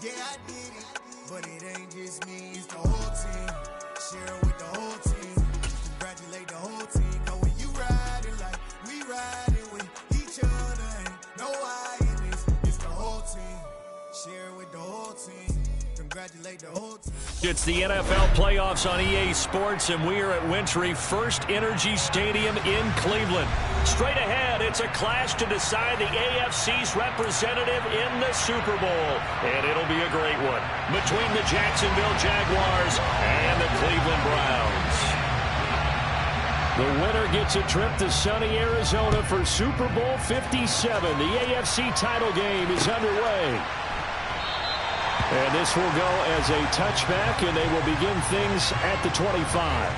Yeah, I did it, but it ain't just me, it's the whole team. Share it with the whole team. Congratulate the whole team. Cause when you riding like we riding with each other, ain't no I in this. It's the whole team. Share it with the whole team. Congratulate the whole team. It's the NFL playoffs on EA Sports, and we are at Wintry First Energy Stadium in Cleveland. Straight ahead, it's a clash to decide the AFC's representative in the Super Bowl. And it'll be a great one between the Jacksonville Jaguars and the Cleveland Browns. The winner gets a trip to sunny Arizona for Super Bowl 57. The AFC title game is underway. And this will go as a touchback, and they will begin things at the 25.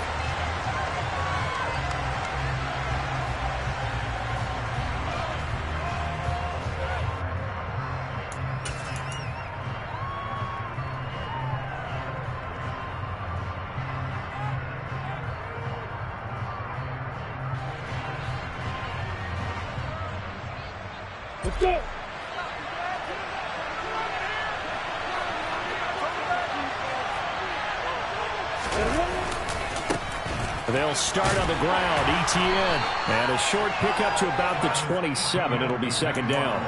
Let's go. They'll start on the ground. ETN. And a short pickup to about the 27. It'll be second down.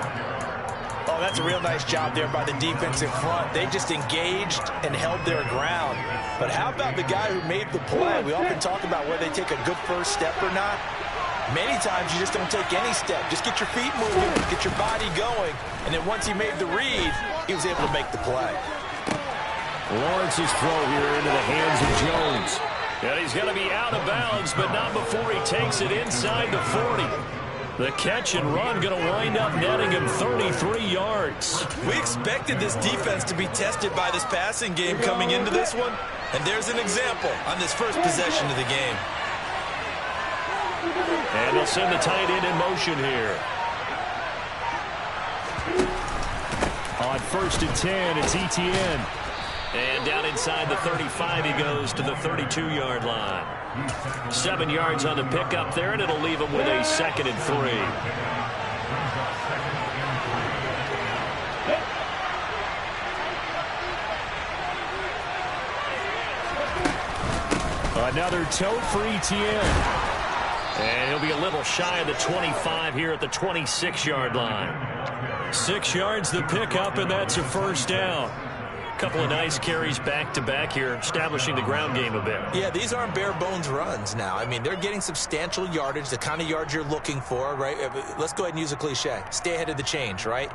Oh, that's a real nice job there by the defensive front. They just engaged and held their ground. But how about the guy who made the play? We often talk about whether they take a good first step or not. Many times you just don't take any step. Just get your feet moving, get your body going. And then once he made the read, he was able to make the play. Lawrence's throw here into the hands of Jones. And he's going to be out of bounds, but not before he takes it inside the 40. The catch and run going to wind up netting him 33 yards. We expected this defense to be tested by this passing game coming into this one. And there's an example on this first possession of the game. And they'll send the tight end in motion here. On 1st and 10, it's ETN. And down inside the 35, he goes to the 32-yard line. 7 yards on the pickup there, and it'll leave him with a 2nd and 3. Another tote for ETN. And he'll be a little shy of the 25 here at the 26-yard line. 6 yards the pickup, and that's a first down. Couple of nice carries back-to-back here, establishing the ground game a bit. Yeah, these aren't bare-bones runs now. I mean, they're getting substantial yardage, the kind of yards you're looking for, right? Let's go ahead and use a cliche. Stay ahead of the change, right?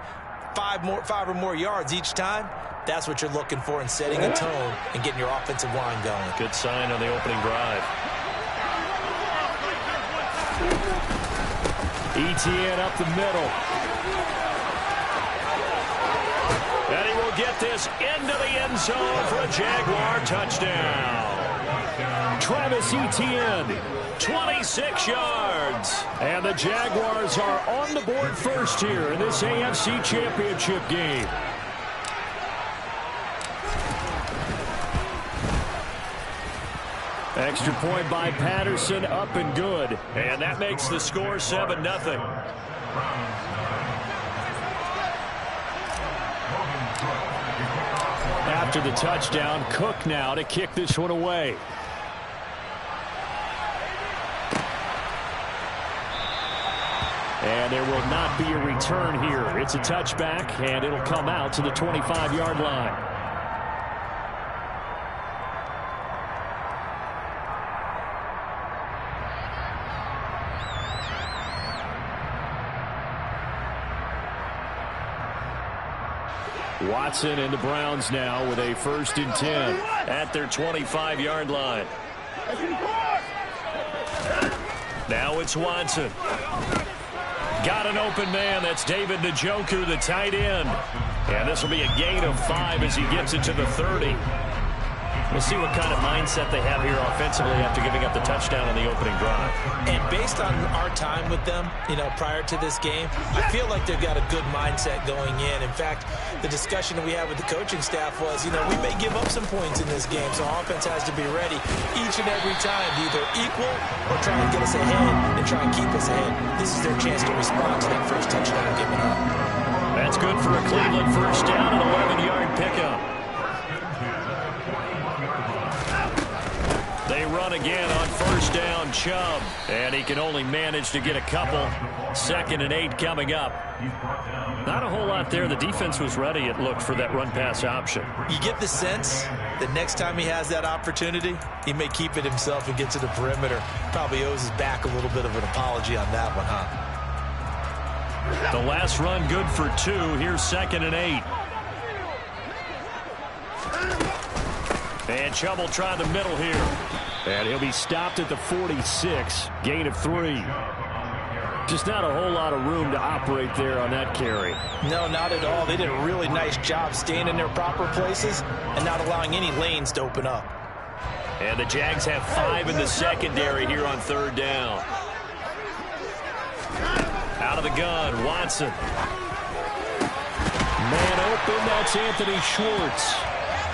5 or more yards each time. That's what you're looking for in setting a tone and getting your offensive line going. Good sign on the opening drive. ETN up the middle. And he will get this into the end zone for a Jaguar touchdown. Travis Etienne, 26 yards. And the Jaguars are on the board first here in this AFC Championship game. Extra point by Patterson, up and good. And that makes the score 7-0. After the touchdown, Cook now to kick this one away. And there will not be a return here. It's a touchback, and it'll come out to the 25-yard line. Watson and the Browns now with a 1st and 10 at their 25-yard line. Now it's Watson. Got an open man. That's David Njoku, the tight end. And this will be a gain of 5 as he gets it to the 30. We'll see what kind of mindset they have here offensively after giving up the touchdown on the opening drive. And based on our time with them, prior to this game, I feel like they've got a good mindset going in. In fact, the discussion that we had with the coaching staff was, we may give up some points in this game, so our offense has to be ready each and every time to either equal or try and get us ahead and try and keep us ahead. This is their chance to respond to that first touchdown given up. That's good for a Cleveland first down, an 11-yard pickup. again on first down, Chubb. And he can only manage to get a couple. 2nd and 8 coming up. Not a whole lot there. The defense was ready, it looked, for that run-pass option. You get the sense that next time he has that opportunity, he may keep it himself and get to the perimeter. Probably owes his back a little bit of an apology on that one, huh? The last run good for 2. Here's 2nd and 8. And Chubb will try the middle here. And he'll be stopped at the 46. Gain of 3. Just not a whole lot of room to operate there on that carry. No, not at all. They did a really nice job staying in their proper places and not allowing any lanes to open up. And the Jags have 5 in the secondary here on 3rd down. Out of the gun, Watson. Man open, that's Anthony Schwartz.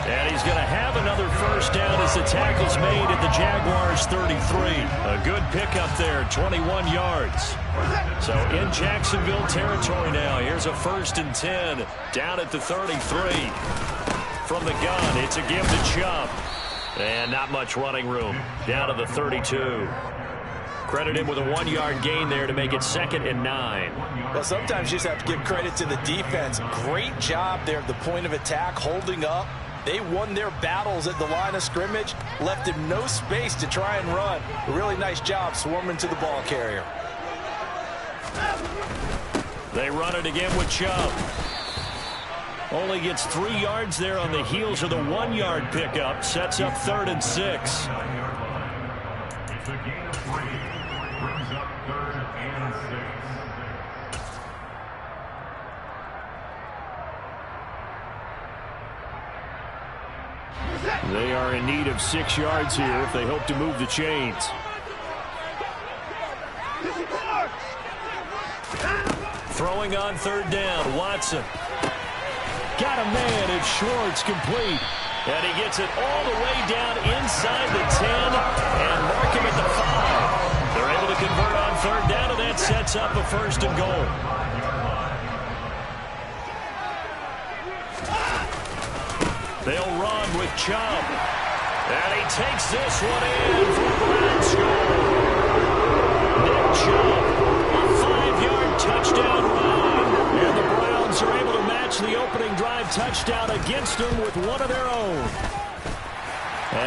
And he's going to have another first down as the tackle's made at the Jaguars' 33. A good pickup there, 21 yards. So in Jacksonville territory now. Here's a 1st and 10 down at the 33. From the gun, it's a give to Chubb. And not much running room. Down to the 32. Credit him with a 1-yard gain there to make it 2nd and 9. Well, sometimes you just have to give credit to the defense. Great job there at the point of attack, holding up. They won their battles at the line of scrimmage, left him no space to try and run. A really nice job swarming to the ball carrier. They run it again with Chubb. Only gets 3 yards there on the heels of the 1-yard pickup. Sets up 3rd and 6. They are in need of 6 yards here if they hope to move the chains. Throwing on 3rd down, Watson. Got a man, it's Schwartz, complete. And he gets it all the way down inside the 10 and mark him at the 5. They're able to convert on 3rd down, and that sets up a 1st and goal. They'll run with Chubb. And he takes this one in for a Brown score. Nick Chubb, a 5-yard touchdown run. And the Browns are able to match the opening drive touchdown against them with one of their own.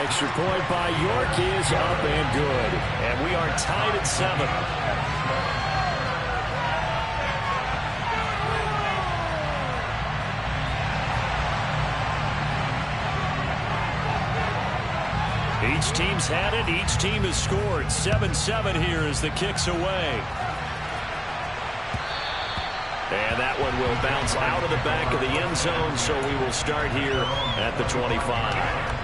Extra point by York is up and good. And we are tied at 7. Each team's had it. Each team has scored. 7-7 here as the kick's away. And that one will bounce out of the back of the end zone, so we will start here at the 25.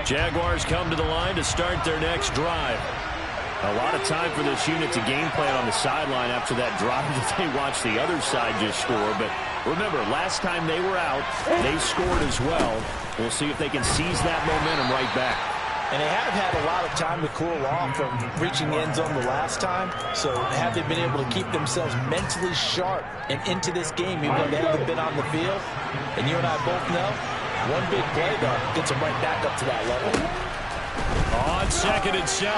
Jaguars come to the line to start their next drive. A lot of time for this unit to game plan on the sideline after that drive that they watched the other side just score. But remember, last time they were out, they scored as well. We'll see if they can seize that momentum right back. And they have had a lot of time to cool off from reaching the end zone the last time. So have they been able to keep themselves mentally sharp and into this game, even though they haven't been on the field? And you and I both know, one big play, though, gets them right back up to that level. On 2nd and 7,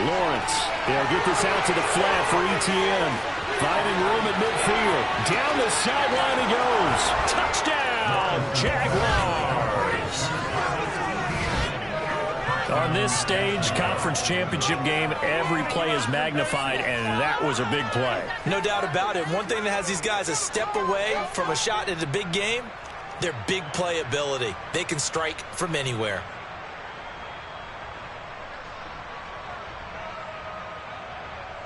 Lawrence. They'll get this out to the flat for Etienne. Finding room at midfield. Down the sideline he goes. Touchdown, Jaguars. On this stage, conference championship game, every play is magnified, and that was a big play. No doubt about it. One thing that has these guys a step away from a shot at a big game, their big play ability. They can strike from anywhere.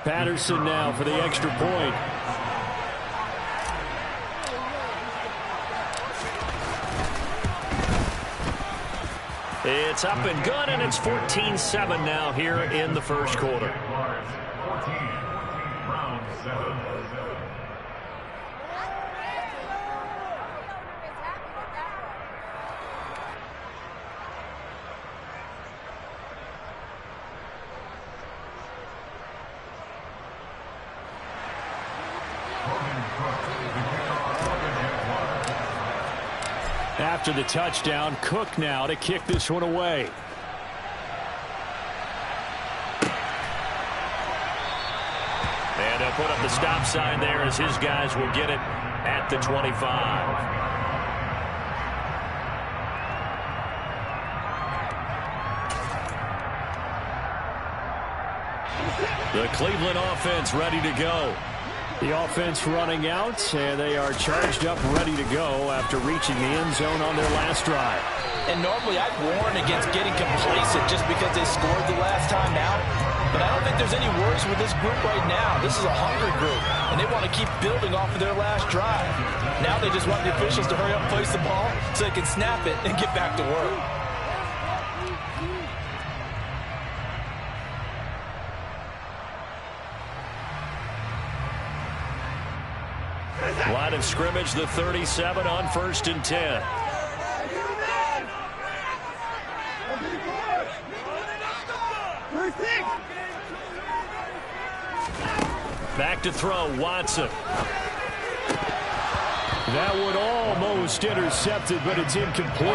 Patterson now for the extra point. It's up and good, and it's 14-7 now here in the first quarter. after the touchdown. Cook now to kick this one away. And they'll put up the stop sign there as his guys will get it at the 25. The Cleveland offense ready to go. The offense running out, and they are charged up, ready to go after reaching the end zone on their last drive. And normally I'd warn against getting complacent just because they scored the last time out. But I don't think there's any worries with this group right now. This is a hungry group, and they want to keep building off of their last drive. Now they just want the officials to hurry up and place the ball so they can snap it and get back to work. Line of scrimmage, the 37 on 1st and 10. Back to throw, Watson. That one almost intercepted, but it's incomplete.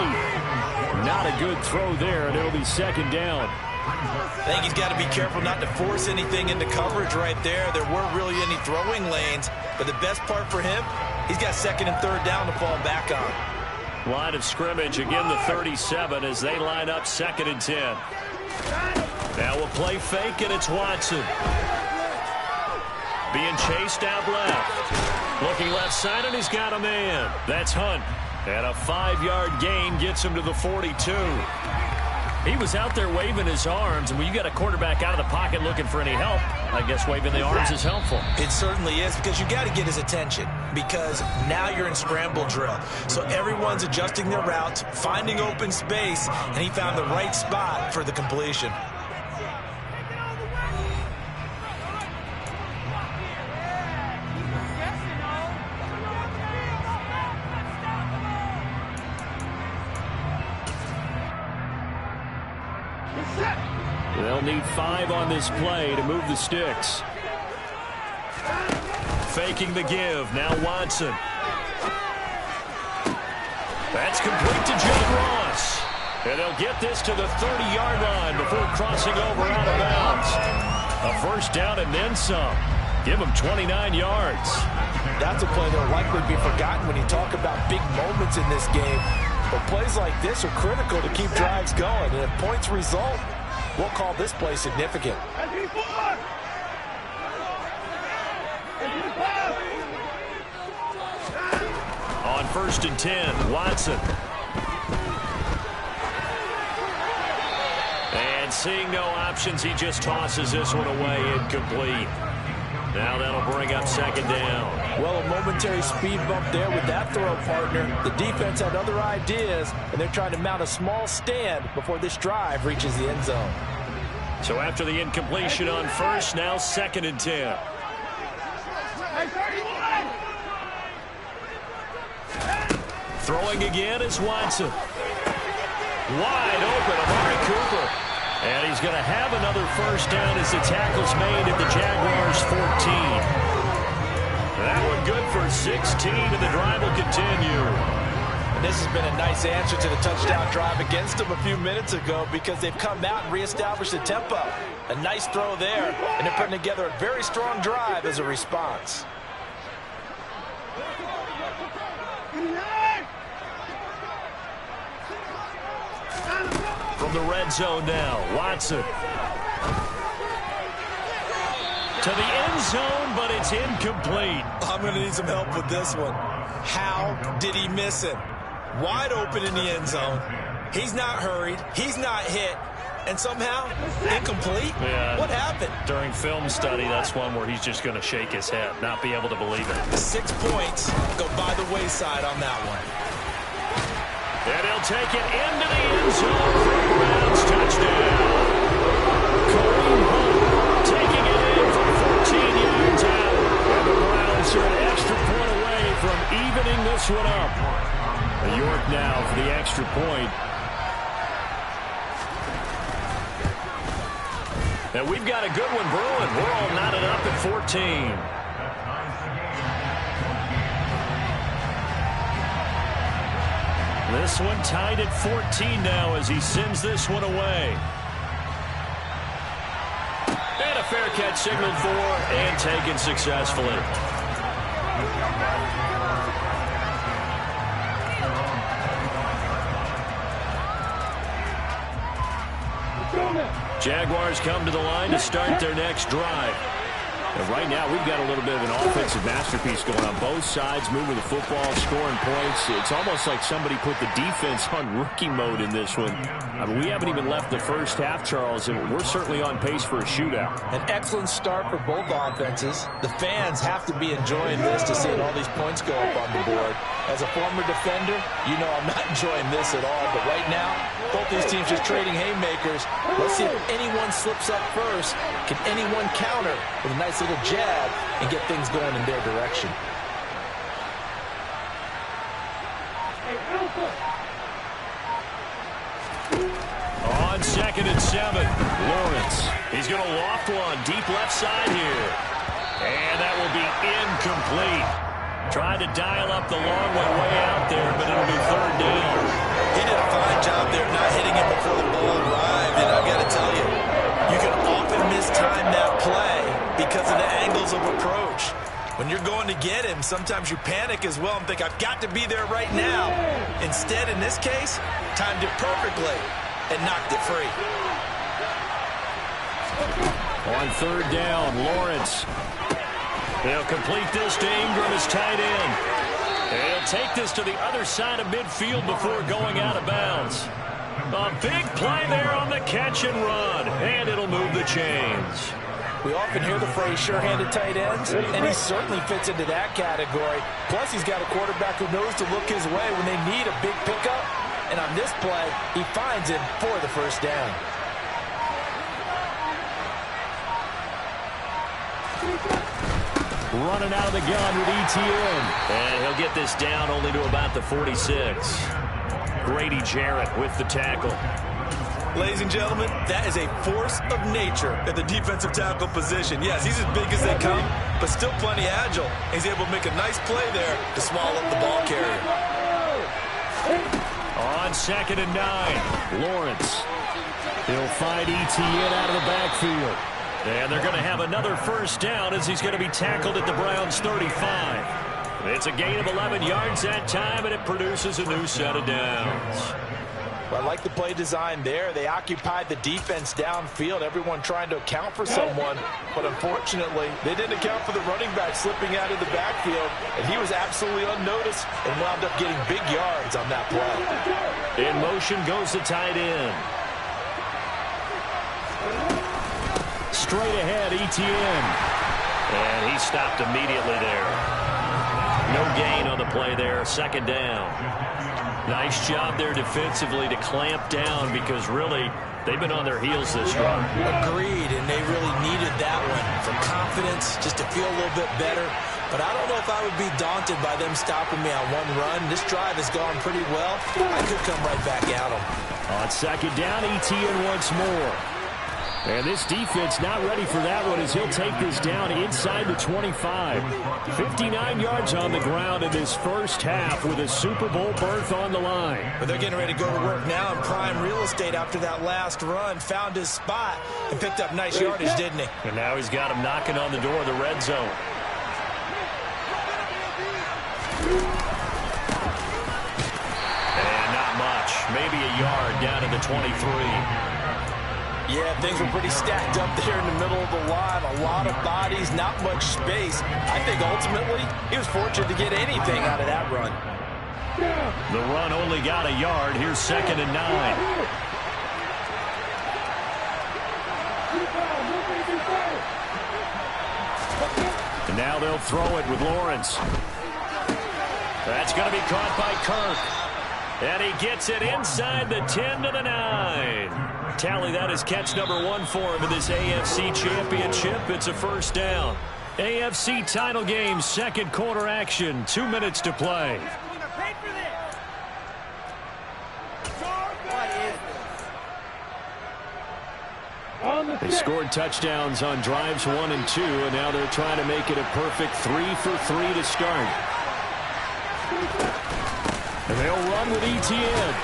Not a good throw there, and it'll be 2nd down. I think he's got to be careful not to force anything into coverage right there. There weren't really any throwing lanes, but the best part for him, he's got 2nd and 3rd down to fall back on. Line of scrimmage, again the 37 as they line up 2nd and 10. Now we'll play fake, and it's Watson. Being chased out left. Looking left side, and he's got a man. That's Hunt. And a 5-yard gain gets him to the 42. He was out there waving his arms, and when you got a quarterback out of the pocket looking for any help, I guess waving the arms is helpful. It certainly is, because you got to get his attention, because now you're in scramble drill. So everyone's adjusting their routes, finding open space, and he found the right spot for the completion. They'll need 5 on this play to move the sticks. Faking the give. Now Watson. That's complete to John Ross. And they'll get this to the 30-yard line before crossing over out of bounds. A 1st down and then some. Give them 29 yards. That's a play that will likely be forgotten when you talk about big moments in this game. But plays like this are critical to keep drives going. And if points result, we'll call this play significant. On 1st and 10, Watson. And seeing no options, he just tosses this one away, incomplete. Now that'll bring up 2nd down. Well, a momentary speed bump there with that throw, partner. The defense had other ideas, and they're trying to mount a small stand before this drive reaches the end zone. So after the incompletion on 1st, now 2nd and 10. Throwing again is Watson. Wide open, Amari Cooper. And he's going to have another 1st down as the tackle's made at the Jaguars' 14. That one good for 16, and the drive will continue. And this has been a nice answer to the touchdown drive against them a few minutes ago, because they've come out and reestablished the tempo. A nice throw there, and they're putting together a very strong drive as a response. From the red zone now, Watson. To the end zone, but it's incomplete. I'm going to need some help with this one. How did he miss it? Wide open in the end zone. He's not hurried. He's not hit. And somehow, incomplete? Yeah. What happened? During film study, that's one where he's just going to shake his head, not be able to believe it. 6 points go by the wayside on that one. And he'll take it into the end zone for a Browns touchdown. Kareem Hunt taking it in from 14 yards out. And the Browns are an extra point away from evening this one up. York now for the extra point. And we've got a good one brewing. We're all knotted up at 14. This one tied at 14 now as he sends this one away. And a fair catch signaled for and taken successfully. Jaguars come to the line to start their next drive. And right now, we've got a little bit of an offensive masterpiece going on both sides, moving the football, scoring points. It's almost like somebody put the defense on rookie mode in this one. I mean, we haven't even left the first half, Charles, and we're certainly on pace for a shootout. An excellent start for both offenses. The fans have to be enjoying this to see all these points go up on the board. As a former defender, you know I'm not enjoying this at all. But right now, both these teams just trading haymakers. Let's see if anyone slips up first. Can anyone counter with a nice little jab and get things going in their direction? On 2nd and 7, Lawrence. He's going to loft one deep left side here. And that will be incomplete. Tried to dial up the long way out there, but it'll be 3rd down. He did a fine job there not hitting him before the ball arrived. And I've got to tell you, you can often mistime that play because of the angles of approach. When you're going to get him, sometimes you panic as well and think, I've got to be there right now. Instead, in this case, timed it perfectly and knocked it free. On 3rd down, Lawrence. They'll complete this to Ingram as tight end. He'll take this to the other side of midfield before going out of bounds. A big play there on the catch and run, and it'll move the chains. We often hear the phrase sure-handed tight ends, and he certainly fits into that category. Plus, he's got a quarterback who knows to look his way when they need a big pickup. And on this play, he finds him for the 1st down. Running out of the gun with Etienne. And he'll get this down only to about the 46. Grady Jarrett with the tackle. Ladies and gentlemen, that is a force of nature at the defensive tackle position. Yes, he's as big as they come, but still plenty agile. He's able to make a nice play there to swallow up the ball carrier. On 2nd and 9, Lawrence. He'll find Etienne out of the backfield. And they're going to have another 1st down as he's going to be tackled at the Browns' 35. It's a gain of 11 yards that time, and it produces a new set of downs. Well, I like the play design there. They occupied the defense downfield, everyone trying to account for someone. But unfortunately, they didn't account for the running back slipping out of the backfield, and he was absolutely unnoticed and wound up getting big yards on that play. In motion goes the tight end. Straight ahead, Etienne. And he stopped immediately there. No gain on the play there, 2nd down. Nice job there defensively to clamp down because really they've been on their heels this run. Agreed, and they really needed that one for confidence, just to feel a little bit better. But I don't know if I would be daunted by them stopping me on one run. This drive has gone pretty well. I could come right back at them. On 2nd down, Etienne once more. And this defense not ready for that one as he'll take this down inside the 25. 59 yards on the ground in this 1st half with a Super Bowl berth on the line. But they're getting ready to go to work now in prime real estate after that last run. Found his spot and picked up nice yardage, didn't he? And now he's got him knocking on the door of the red zone. And not much. Maybe a yard down to the 23. Yeah, things were pretty stacked up there in the middle of the line. A lot of bodies, not much space. I think ultimately he was fortunate to get anything out of that run. The run only got a yard. Here's 2nd and 9. And now they'll throw it with Lawrence. That's going to be caught by Kirk. And he gets it inside the 10 to the 9. Tally that is catch number 1 for him in this AFC Championship. It's a 1st down. AFC title game, 2nd quarter action. 2 minutes to play. They scored touchdowns on drives 1 and 2, and now they're trying to make it a perfect 3 for 3 to start. And they'll run run with Etienne.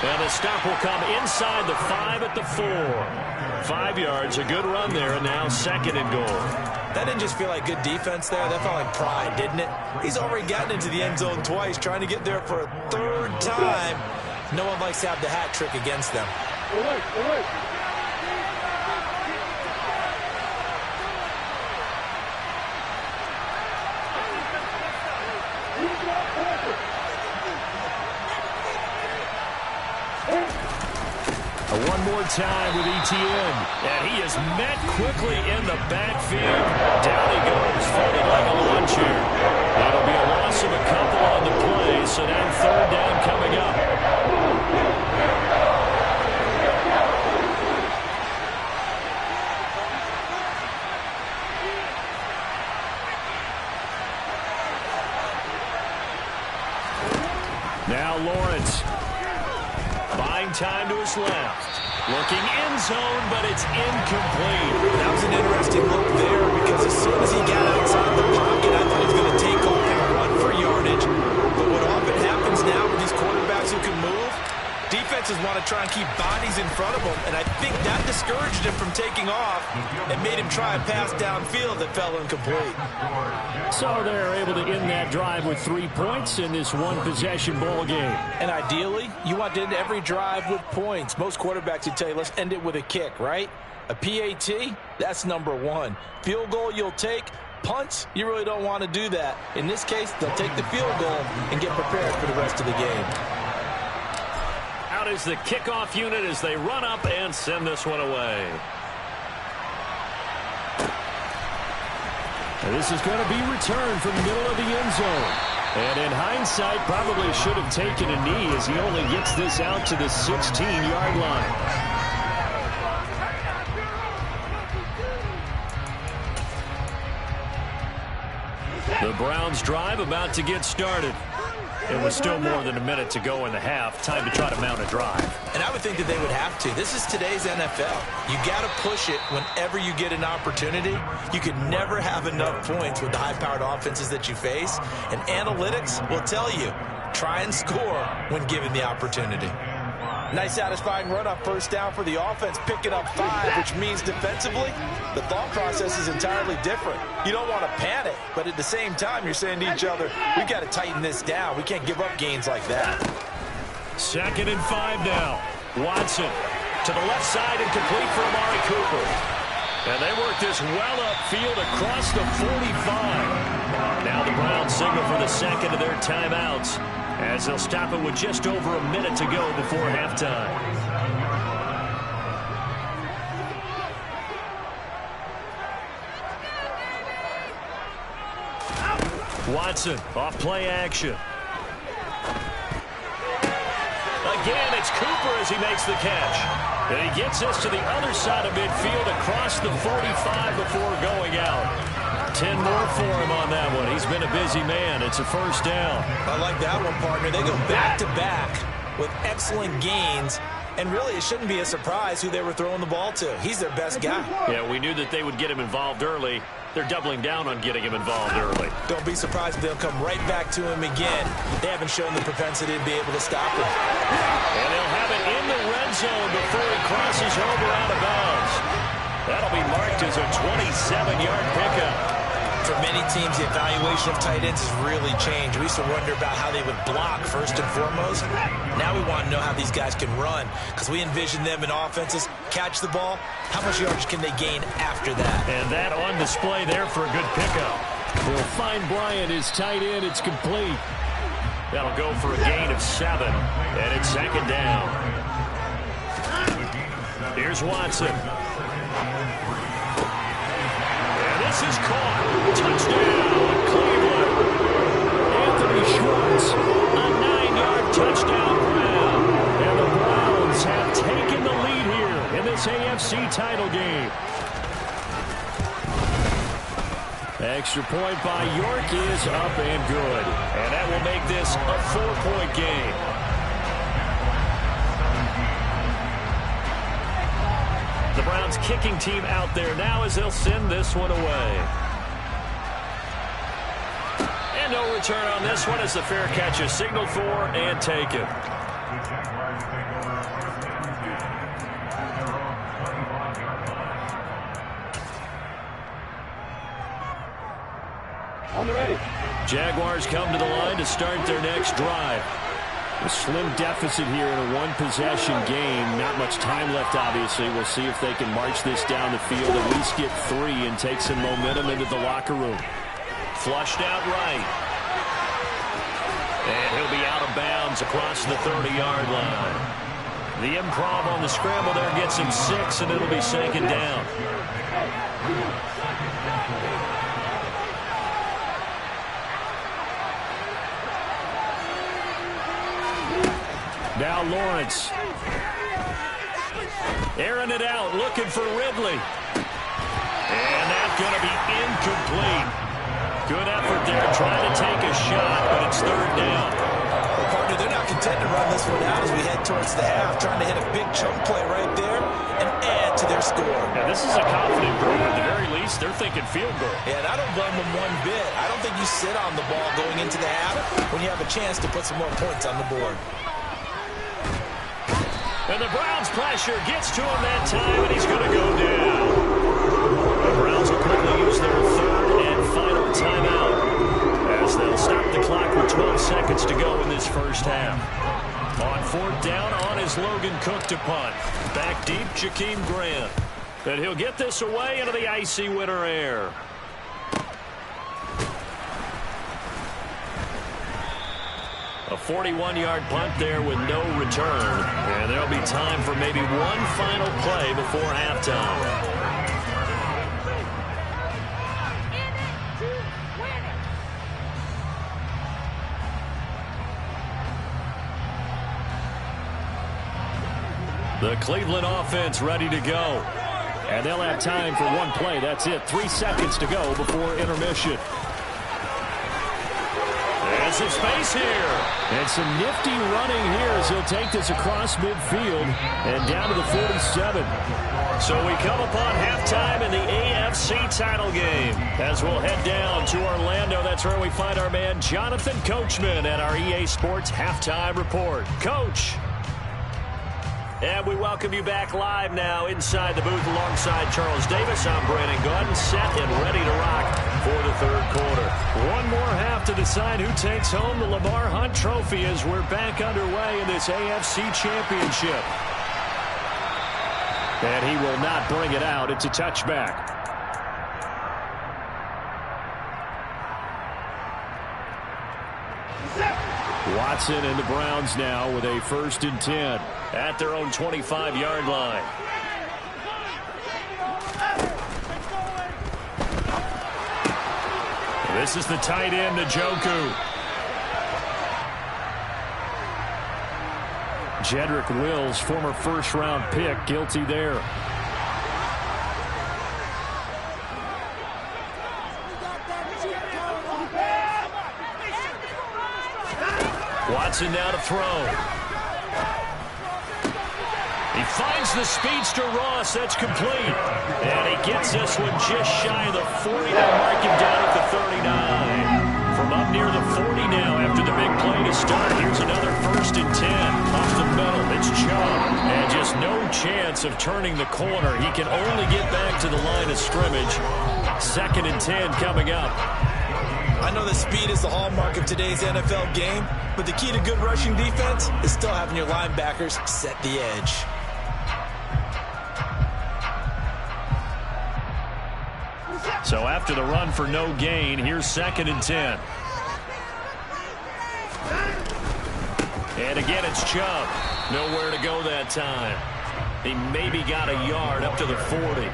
And the stop will come inside the 5 at the 4. 5 yards, a good run there, and now 2nd and goal. That didn't just feel like good defense there. That felt like pride, didn't it? He's already gotten into the end zone twice, trying to get there for a 3rd time. No one likes to have the hat trick against them. One more time with Etienne. And he is met quickly in the backfield. Down he goes, folded like a lawn chair. That'll be a loss of a couple on the play, so now 3rd down coming up. Now Lawrence. Buying time to his left. Looking end zone, but it's incomplete. That was an interesting look there because as soon as he got outside the pocket, I thought he was going to take off and run for yardage. But what often happens now with these quarterbacks who can move, defenses want to try and keep bodies in front of them, and I think that discouraged him from taking off and made him try a pass downfield that fell incomplete. So they're able to end that drive with 3 points in this one-possession ball game. And ideally, you want to end every drive with points. Most quarterbacks would tell you, let's end it with a kick, right? A PAT, that's number 1. Field goal you'll take. Punts, you really don't want to do that. In this case, they'll take the field goal and get prepared for the rest of the game. Out is the kickoff unit as they run up and send this one away. And this is going to be returned from the middle of the end zone. And in hindsight, probably should have taken a knee as he only gets this out to the 16-yard line. The Browns drive about to get started. It was still more than a minute to go in the half. Time to try to mount a drive. And I would think that they would have to. This is today's NFL. You got to push it whenever you get an opportunity. You can never have enough points with the high-powered offenses that you face. And analytics will tell you, try and score when given the opportunity. Nice satisfying run up 1st down for the offense, picking up 5, which means defensively, the thought process is entirely different. You don't want to panic, but at the same time, you're saying to each other, we've got to tighten this down. We can't give up gains like that. 2nd and 5 now. Watson to the left side and complete for Amari Cooper. And they work this well upfield across the 45. Now the Browns signal for the 2nd of their timeouts, as they'll stop it with just over a minute to go before halftime. Watson off play action. Again, it's Cooper as he makes the catch. And he gets us to the other side of midfield across the 45 before going out. 10 more for him on that one. He's been a busy man. It's a 1st down. I like that one, partner. They go back-to-back with excellent gains. And really, it shouldn't be a surprise who they were throwing the ball to. He's their best guy. Yeah, we knew that they would get him involved early. They're doubling down on getting him involved early. Don't be surprised if they'll come right back to him again. They haven't shown the propensity to be able to stop him. And they'll have it in the red zone before he crosses over out of bounds. That'll be marked as a 27-yard pickup. For many teams, the evaluation of tight ends has really changed. We used to wonder about how they would block first and foremost. Now we want to know how these guys can run, because we envision them in offenses catch the ball. How much yardage can they gain after that? And that on display there for a good pickup. We'll find Bryant, his tight end. It's complete. That'll go for a gain of 7, and it's 2nd down. Here's Watson. This is caught. Touchdown, Cleveland. Anthony Schwartz, a 9-yard touchdown grab. And the Browns have taken the lead here in this AFC title game. Extra point by York is up and good. And that will make this a 4-point game. The Browns kicking team out there now as they'll send this one away. And no return on this one as the fair catch is signaled for and taken. On the ready. Jaguars come to the line to start their next drive. A slim deficit here in a one-possession game. Not much time left, obviously. We'll see if they can march this down the field, at least get 3 and take some momentum into the locker room. Flushed out right. And he'll be out of bounds across the 30-yard line. The improv on the scramble there gets him 6, and it'll be second down. Now Lawrence. Airing it out, looking for Ridley. And that's going to be incomplete. Good effort there, trying to take a shot, but it's third down. Well, partner, they're not content to run this one out as we head towards the half, trying to hit a big chunk play right there and add to their score. Now, this is a confident group. At the very least, they're thinking field goal. Yeah, and I don't blame them one bit. I don't think you sit on the ball going into the half when you have a chance to put some more points on the board. And the Browns' pressure gets to him that time, and he's going to go down. The Browns will quickly use their third and final timeout as they'll stop the clock with 12 seconds to go in this first half. On fourth down, on is Logan Cook to punt. Back deep, Jakeem Grant. And he'll get this away into the icy winter air. A 41-yard punt there with no return. And there'll be time for maybe one final play before halftime. The Cleveland offense ready to go. And they'll have time for one play. That's it. 3 seconds to go before intermission. There's some space here. And some nifty running here as he'll take this across midfield and down to the 47. So we come upon halftime in the AFC title game as we'll head down to Orlando. That's where we find our man Jonathan Coachman at our EA Sports Halftime Report. Coach. And we welcome you back live now inside the booth alongside Charles Davis. I'm Brandon Gaudin, set and ready to rock for the third quarter. One more half to decide who takes home the Lamar Hunt Trophy as we're back underway in this AFC Championship. And he will not bring it out. It's a touchback. Watson and the Browns now with a 1st and 10 at their own 25-yard line. This is the tight end, Njoku. Jedrick Wills, former first-round pick, guilty there. Watson now to throw. He finds the speedster Ross. That's complete. And he gets this one just shy of the 40. They'll mark him down at the 39. From up near the 40 now after the big play to start. Here's another 1st and 10. Off the middle, it's Chubb. And just no chance of turning the corner. He can only get back to the line of scrimmage. 2nd and 10 coming up. I know that speed is the hallmark of today's NFL game, but the key to good rushing defense is still having your linebackers set the edge. So after the run for no gain, here's 2nd and 10. And again, it's Chubb. Nowhere to go that time. He maybe got a yard up to the 40.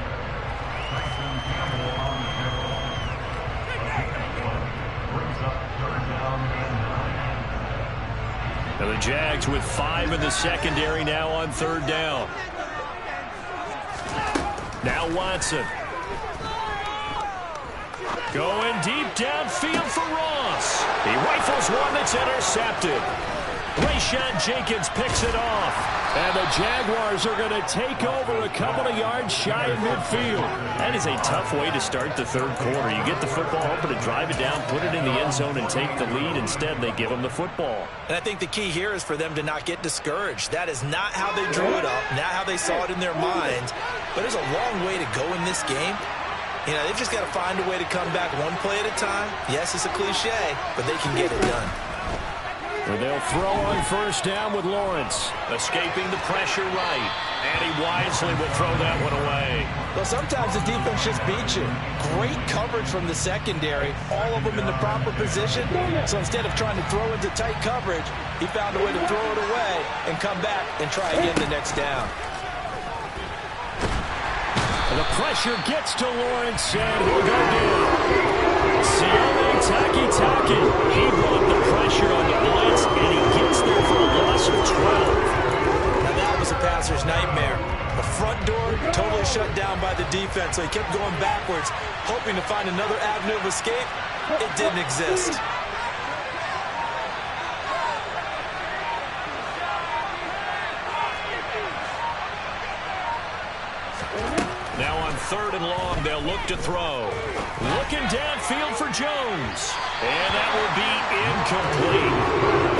Now the Jags with 5 in the secondary now on 3rd down. Now Watson. Going deep downfield for Ross. He rifles one that's intercepted. Rayshawn Jenkins picks it off. And the Jaguars are going to take over a couple of yards shy of midfield. That is a tough way to start the third quarter. You get the football, hoping to drive it down, put it in the end zone, and take the lead. Instead, they give them the football. And I think the key here is for them to not get discouraged. That is not how they drew it up, not how they saw it in their minds. But there's a long way to go in this game. You know, they've just got to find a way to come back one play at a time. Yes, it's a cliche, but they can get it done. And they'll throw on first down with Lawrence. Escaping the pressure right. And he wisely will throw that one away. Well, sometimes the defense just beats you. Great coverage from the secondary. All of them in the proper position. So instead of trying to throw into tight coverage, he found a way to throw it away and come back and try again the next down. And the pressure gets to Lawrence, and he'll go down. Sione Takitaki. He brought the pressure on the blitz, and he gets there for a loss of 12. Now that was a passer's nightmare. The front door totally shut down by the defense, so he kept going backwards, hoping to find another avenue of escape. It didn't exist. Now on 3rd and long, they'll look to throw. Looking downfield for Jones. And that will be incomplete.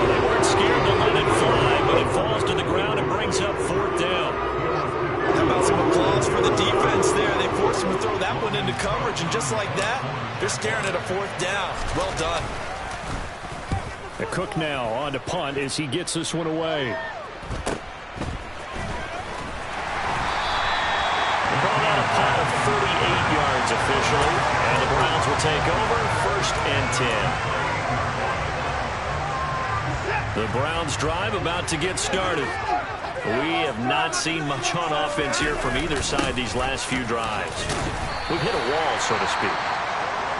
They weren't scared to let it fly, but it falls to the ground and brings up 4th down. How about some applause for the defense there? They forced him to throw that one into coverage, and just like that, they're staring at a 4th down. Well done. The Cook now on to punt as he gets this one away. A punt of 38 yards officially, and the Browns will take over 1st and 10. The Browns drive about to get started. We have not seen much on offense here from either side these last few drives. We've hit a wall, so to speak.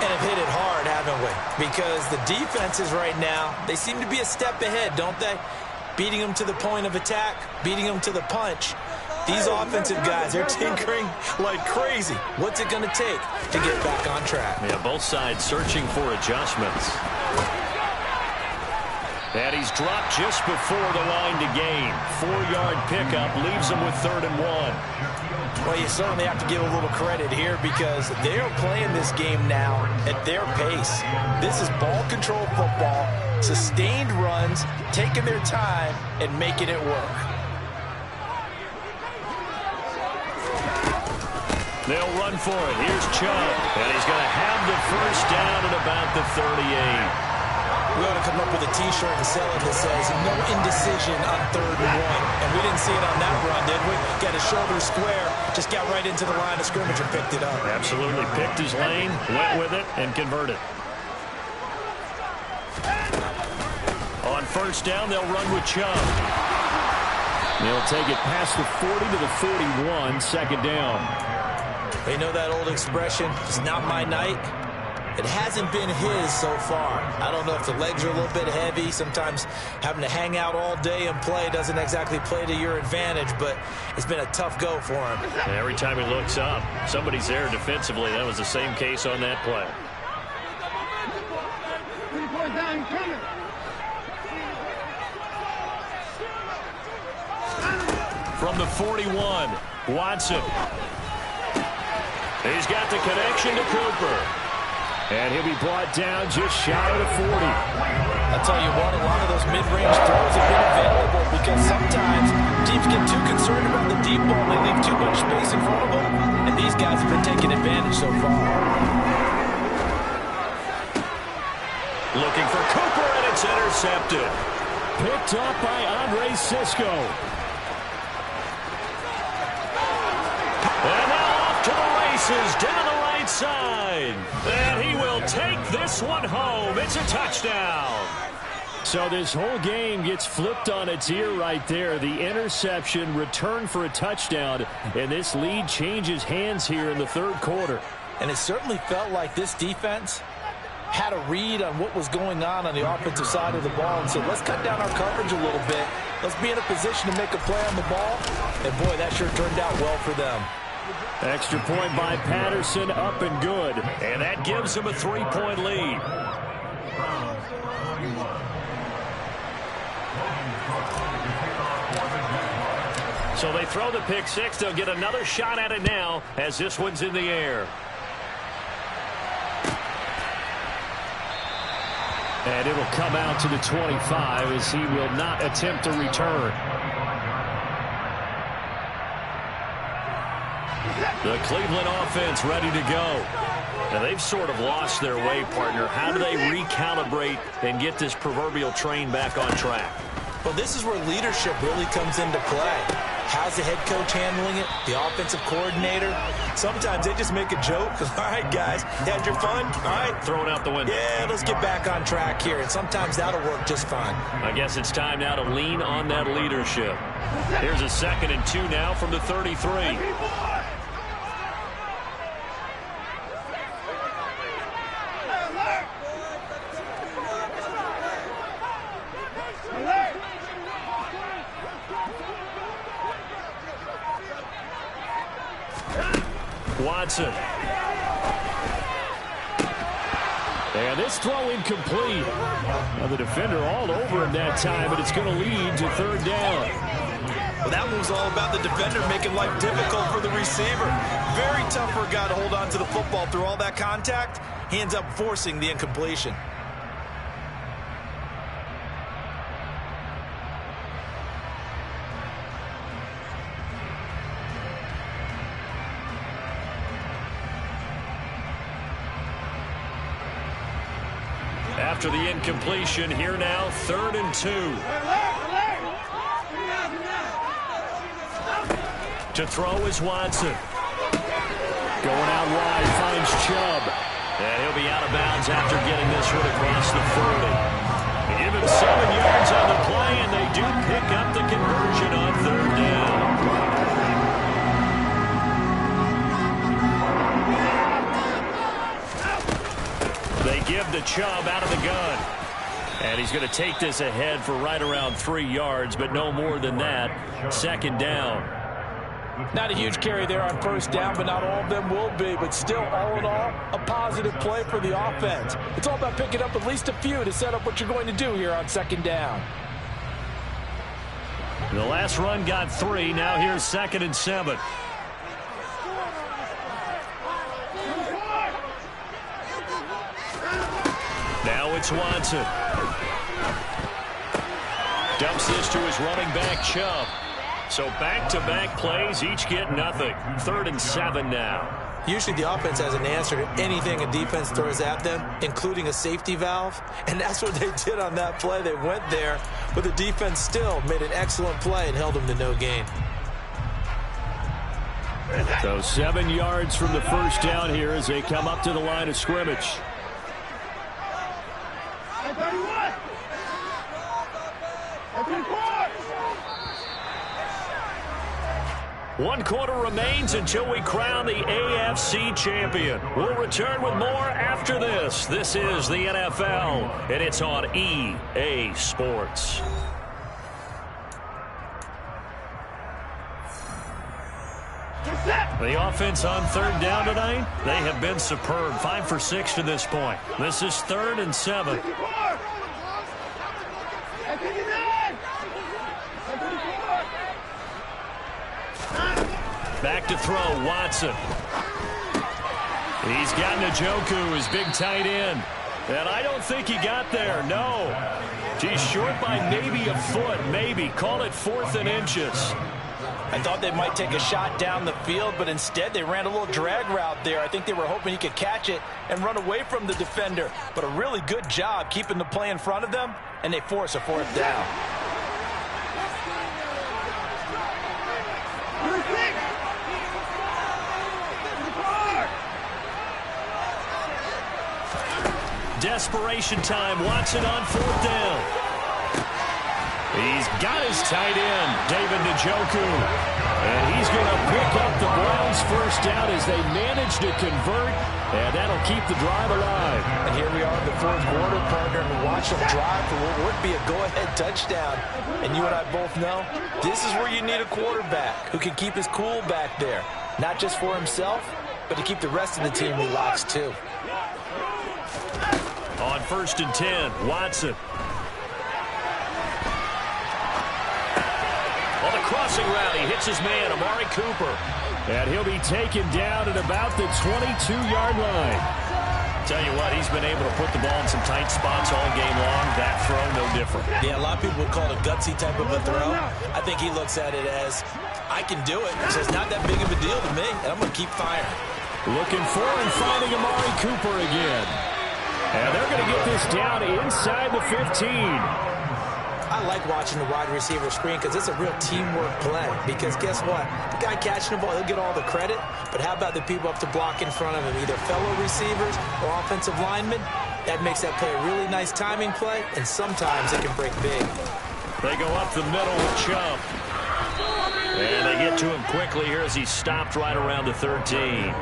And have hit it hard, haven't we? Because the defenses right now, they seem to be a step ahead, don't they? Beating them to the point of attack, beating them to the punch. These offensive guys, they're tinkering like crazy. What's it going to take to get back on track? Yeah, both sides searching for adjustments. And he's dropped just before the line to gain. 4-yard pickup leaves him with 3rd and 1. Well, you certainly have to give a little credit here because they're playing this game now at their pace. This is ball control football, sustained runs, taking their time and making it work. They'll run for it. Here's Chubb. And he's going to have the first down at about the 38. We ought to come up with a T-shirt and sell it that says, no indecision on 3rd and 1. And we didn't see it on that run, did we? Got his shoulder square, just got right into the line of scrimmage and picked it up. Absolutely. Picked his lane, went with it, and converted. On 1st down, they'll run with Chubb. They'll take it past the 40 to the 41, 2nd down. You know that old expression, it's not my night? It hasn't been his so far. I don't know if the legs are a little bit heavy. Sometimes having to hang out all day and play doesn't exactly play to your advantage, but it's been a tough go for him. And every time he looks up, somebody's there defensively. That was the same case on that play. From the 41, Watson. He's got the connection to Cooper. And he'll be brought down just shy of the 40. I'll tell you what, a lot of those mid-range throws have been available because sometimes teams get too concerned about the deep ball and they leave too much space in front of them. And these guys have been taking advantage so far. Looking for Cooper, and it's intercepted. Picked up by Andre Cisco. And now off to the races down the right side. And he will take this one home. It's a touchdown. So this whole game gets flipped on its ear right there. The interception, return for a touchdown, and this lead changes hands here in the 3rd quarter. And it certainly felt like this defense had a read on what was going on the offensive side of the ball and said, let's cut down our coverage a little bit. Let's be in a position to make a play on the ball. And, boy, that sure turned out well for them. Extra point by Patterson, up and good. And that gives him a 3-point lead. So they throw the pick six. They'll get another shot at it now as this one's in the air. And it'll come out to the 25 as he will not attempt to return. The Cleveland offense ready to go. Now they've sort of lost their way, partner. How do they recalibrate and get this proverbial train back on track? Well, this is where leadership really comes into play. How's the head coach handling it? The offensive coordinator? Sometimes they just make a joke. All right, guys, had your fun? All right. Throw it out the window. Yeah, let's get back on track here. And sometimes that'll work just fine. I guess it's time now to lean on that leadership. Here's a 2nd and 2 now from the 33. Watson. And this throw incomplete. Now the defender all over him that time, but it's going to lead to 3rd down. Well, that move's all about the defender making life difficult for the receiver. Very tough for a guy to hold on to the football through all that contact. He ends up forcing the incompletion. After the incompletion, here now, 3rd and 2. To throw is Watson. Going out wide, finds Chubb. And he'll be out of bounds after getting this one across the 40. They give him 7 yards on the play, and they do pick up the conversion on 3rd down. They give the Chubb out of the gun. And he's going to take this ahead for right around 3 yards, but no more than that. 2nd down. Not a huge carry there on 1st down, but not all of them will be. But still, all in all, a positive play for the offense. It's all about picking up at least a few to set up what you're going to do here on 2nd down. The last run got 3. Now here's 2nd and 7. Now it's Watson. Dumps this to his running back, Chubb. So back-to-back plays, each get nothing. 3rd and 7 now. Usually the offense has an answer to anything a defense throws at them, including a safety valve. And that's what they did on that play. They went there, but the defense still made an excellent play and held them to no gain. So 7 yards from the 1st down here as they come up to the line of scrimmage. 1 quarter remains until we crown the AFC champion. We'll return with more after this. This is the NFL, and it's on EA Sports. The offense on 3rd down tonight, they have been superb. 5 for 6 to this point. This is 3rd and 7. Back to throw, Watson. He's got Njoku, his big tight end. And I don't think he got there, no. He's short by maybe a foot, maybe. Call it 4th and inches. I thought they might take a shot down the field, but instead they ran a little drag route there. I think they were hoping he could catch it and run away from the defender. But a really good job keeping the play in front of them, and they force a 4th down. Desperation time. Watson on 4th down. He's got his tight end, David Njoku. And he's going to pick up the Browns' 1st down as they manage to convert. And that'll keep the drive alive. And here we are in the 4th quarter, partner, and watch them drive for what would be a go-ahead touchdown. And you and I both know this is where you need a quarterback who can keep his cool back there. Not just for himself, but to keep the rest of the team relaxed too. On 1st and 10, Watson. crossing route. He hits his man, Amari Cooper. And he'll be taken down at about the 22-yard line. Tell you what, he's been able to put the ball in some tight spots all game long. That throw, no different. Yeah, a lot of people would call it a gutsy type of a throw. I think he looks at it as, I can do it, so it's not that big of a deal to me, and I'm going to keep firing. Looking for and finding Amari Cooper again. And they're going to get this down inside the 15. I like watching the wide receiver screen because it's a real teamwork play. Because guess what? The guy catching the ball, he'll get all the credit. But how about the people up to block in front of him, either fellow receivers or offensive linemen? That makes that play a really nice timing play, and sometimes it can break big. They go up the middle with Chubb. And they get to him quickly here as he stopped right around the 13.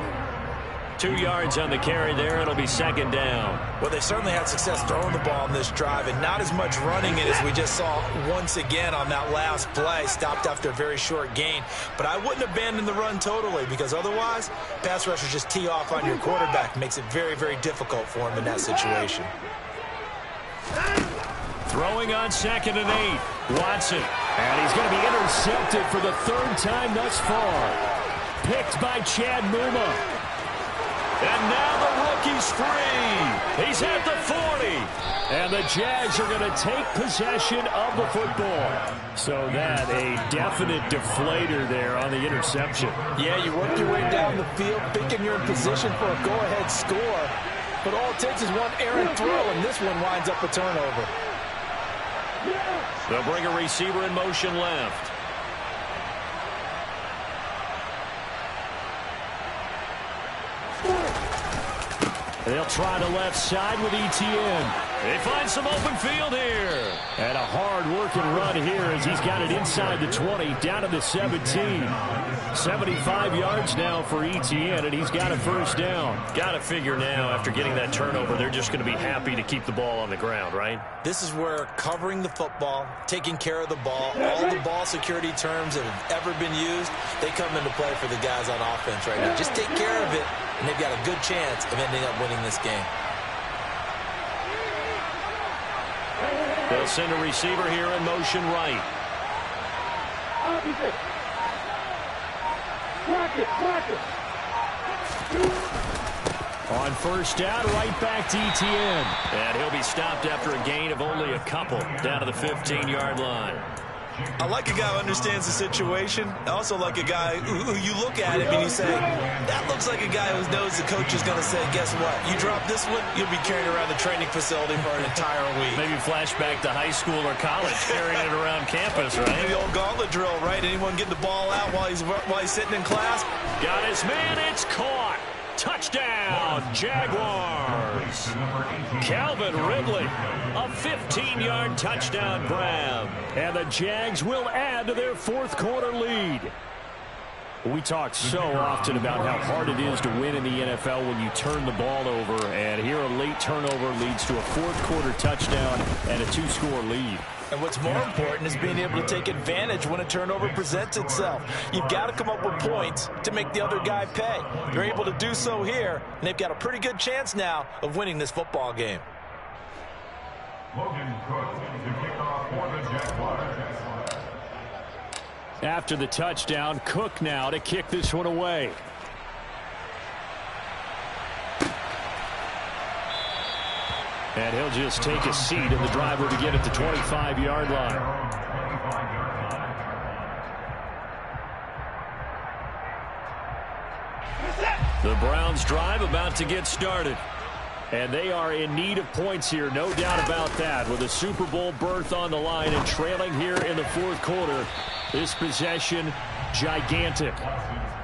2 yards on the carry there. It'll be second down. Well, they certainly had success throwing the ball on this drive, and not as much running it as we just saw once again on that last play. Stopped after a very short gain. But I wouldn't abandon the run totally, because otherwise, pass rushers just tee off on your quarterback. Makes it very, very difficult for him in that situation. Throwing on 2nd and 8. Watson. And he's going to be intercepted for the 3rd time thus far. Picked by Chad Muma. And now the rookie's free. He's at the 40. And the Jags are going to take possession of the football. So that a definite deflator there on the interception. Yeah, you work your way down the field, thinking you're in position for a go-ahead score. But all it takes is one errant throw, and this one winds up a turnover. They'll bring a receiver in motion left. They'll try the left side with Etienne. They find some open field here. And a hard-working run here as he's got it inside the 20, down to the 17. 75 yards now for Etienne, and he's got a first down. Got to figure now, after getting that turnover, they're just going to be happy to keep the ball on the ground, right? This is where covering the football, taking care of the ball, all the ball security terms that have ever been used, they come into play for the guys on offense right now. Just take care of it, and they've got a good chance of ending up winning this game. They'll send a receiver here in motion right. On first down, right back to Etienne. And he'll be stopped after a gain of only a couple, down to the 15-yard line. I like a guy who understands the situation. I also like a guy who you look at him and you say, that looks like a guy who knows the coach is going to say, guess what? You drop this one, you'll be carrying around the training facility for an entire week. Maybe flashback to high school or college, carrying it around campus, right? The old gauntlet drill, right? Anyone getting the ball out while he's sitting in class? Got his man, it's caught. Touchdown, Jaguars. Calvin Ridley, a 15-yard touchdown grab. And the Jags will add to their fourth-quarter lead. We talk so often about how hard it is to win in the NFL when you turn the ball over. And here a late turnover leads to a fourth-quarter touchdown and a 2-score lead. And what's more important is being able to take advantage when a turnover presents itself. You've got to come up with points to make the other guy pay. They're able to do so here, and they've got a pretty good chance now of winning this football game. After the touchdown, Cook now to kick this one away. And he'll just take a seat, and the drive will begin at the 25-yard line. The Browns drive about to get started. And they are in need of points here, no doubt about that. With a Super Bowl berth on the line and trailing here in the fourth quarter. This possession, gigantic.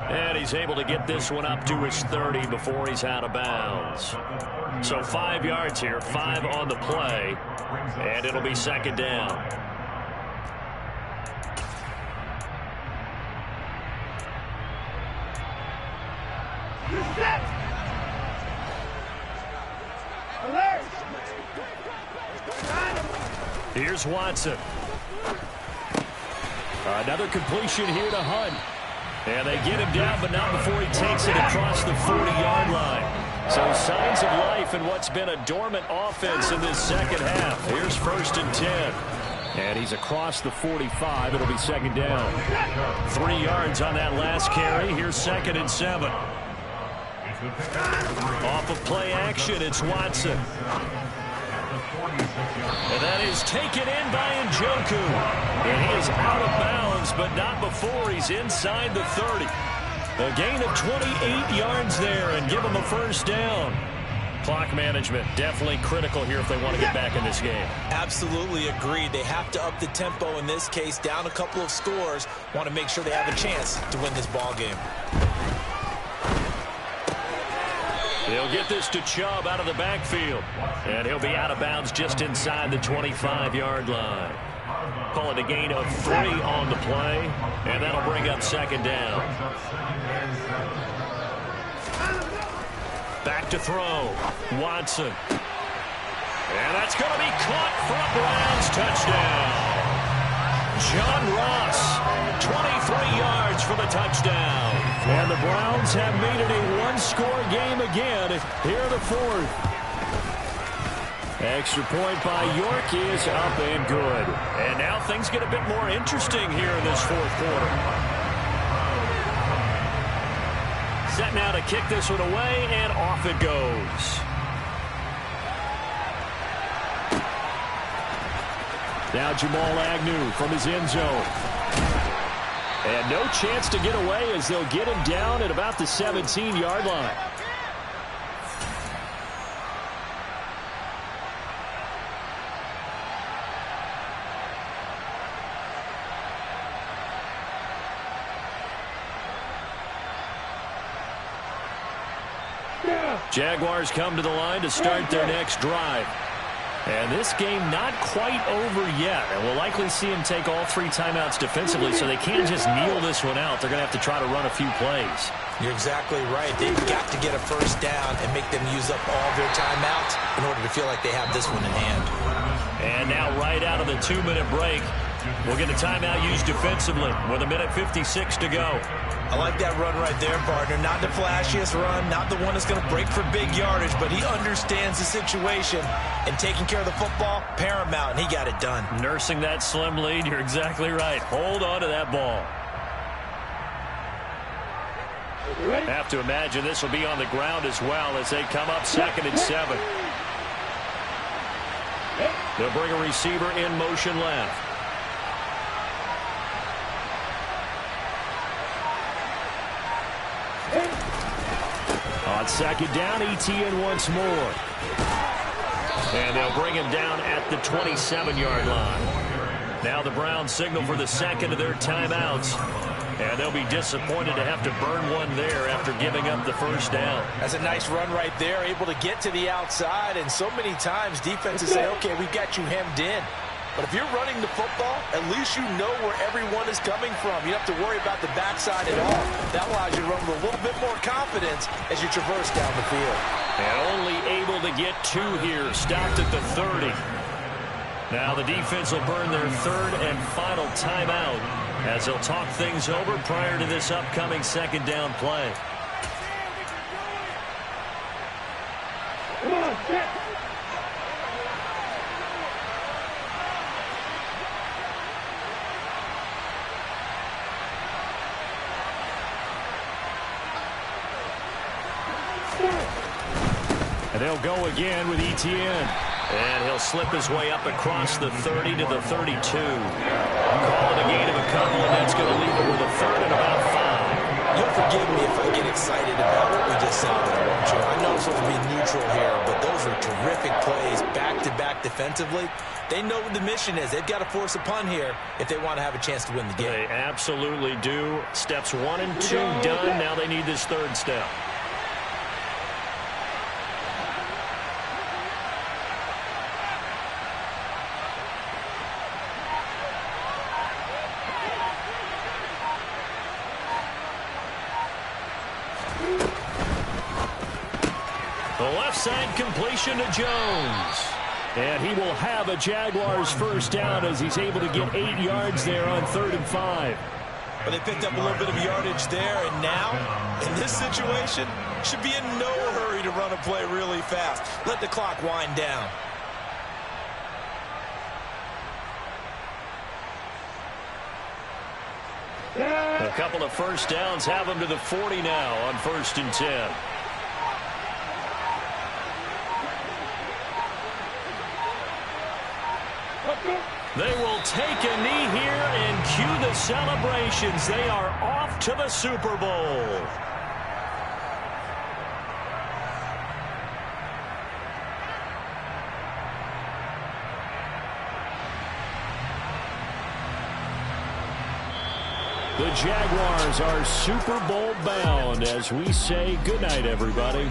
And he's able to get this one up to his 30 before he's out of bounds. So 5 yards here, 5 on the play. And it'll be second down. Here's Watson. Another completion here to Hunt. And they get him down, but not before he takes it across the 40-yard line. So signs of life in what's been a dormant offense in this second half. Here's 1st and 10. And he's across the 45. It'll be second down. 3 yards on that last carry. Here's 2nd and 7. Off of play action, it's Watson. And that is taken in by Njoku. And he is out of bounds, but not before he's inside the 30. A gain of 28 yards there and give him a first down. Clock management definitely critical here if they want to get back in this game. Absolutely agreed. They have to up the tempo in this case, down a couple of scores. Want to make sure they have a chance to win this ball game. They'll get this to Chubb out of the backfield. And he'll be out of bounds just inside the 25-yard line. Call it a gain of 3 on the play. And that'll bring up second down. Back to throw. Watson. And that's going to be caught for a Browns touchdown. John Ross, 23 yards for the touchdown. And the Browns have made it a one-score game again here in the 4th. Extra point by York is up and good. And now things get a bit more interesting here in this 4th quarter. Set now to kick this one away, and off it goes. Now Jamal Agnew from his end zone. And no chance to get away as they'll get him down at about the 17-yard line. Jaguars come to the line to start their next drive. And this game not quite over yet. And we'll likely see him take all 3 timeouts defensively, so they can't just kneel this one out. They're going to have to try to run a few plays. You're exactly right. They've got to get a first down and make them use up all their timeouts in order to feel like they have this one in hand. And now right out of the 2-minute break, we'll get a timeout used defensively with 1:56 to go. I like that run right there, partner. Not the flashiest run, not the one that's going to break for big yardage, but he understands the situation, and taking care of the football, paramount, and he got it done. Nursing that slim lead, you're exactly right. Hold on to that ball. Have to imagine this will be on the ground as well as they come up 2nd and 7. They'll bring a receiver in motion left. On 2nd down, Etienne once more. And they'll bring him down at the 27-yard line. Now the Browns signal for the 2nd of their timeouts. And they'll be disappointed to have to burn one there after giving up the first down. That's a nice run right there, able to get to the outside. And so many times defenses say, okay, we've got you hemmed in. But if you're running the football, at least you know where everyone is coming from. You don't have to worry about the backside at all. That allows you to run with a little bit more confidence as you traverse down the field. And only able to get 2 here, stopped at the 30. Now the defense will burn their 3rd and final timeout as they'll talk things over prior to this upcoming 2nd down play. Come on, get. And they'll go again with Etienne. And he'll slip his way up across the 30 to the 32. Call it a gain of a couple, and that's going to leave him with a 3rd and about 5. You'll forgive me if I get excited about what we just saw there, won't you? I know it's supposed to be neutral here, but those are terrific plays back-to-back defensively. They know what the mission is. They've got to force a punt here if they want to have a chance to win the game. They absolutely do. Steps 1 and 2 done. Now they need this 3rd step. The left side completion to Jones. And he will have a Jaguars first down as he's able to get 8 yards there on 3rd and 5. But they picked up a little bit of yardage there, and now, in this situation, should be in no hurry to run a play really fast. Let the clock wind down. couple of first downs have them to the 40 now on 1st and 10. They will take a knee here and cue the celebrations. They are off to the Super Bowl. The Jaguars are Super Bowl bound as we say goodnight, everybody.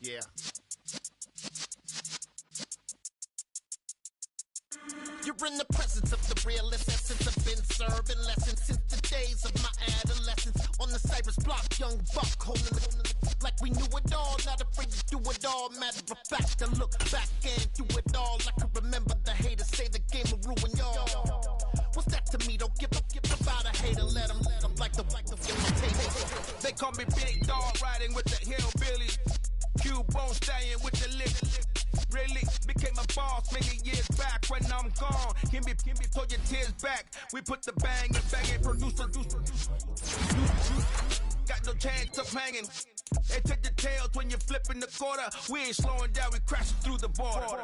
Yeah. You're in the presence of the realest essence. I've been serving lessons since the days of my adolescence. On the Cypress block, young buck holding the like we knew it all. Not afraid to do it all. Matter of fact, I look back and do it all. I can remember the haters say the game will ruin y'all. What's that to me? Don't give about a hater. Let them like the imitate. They call me Big Dog, riding with the hillbillies. Cubone staying with the lick. Really became a boss many years back. When I'm gone, can be throw your tears back. We put the bang and bang and producer. Got no chance of hanging. They take the tails when you're flipping the quarter. We ain't slowing down, we crashing through the border.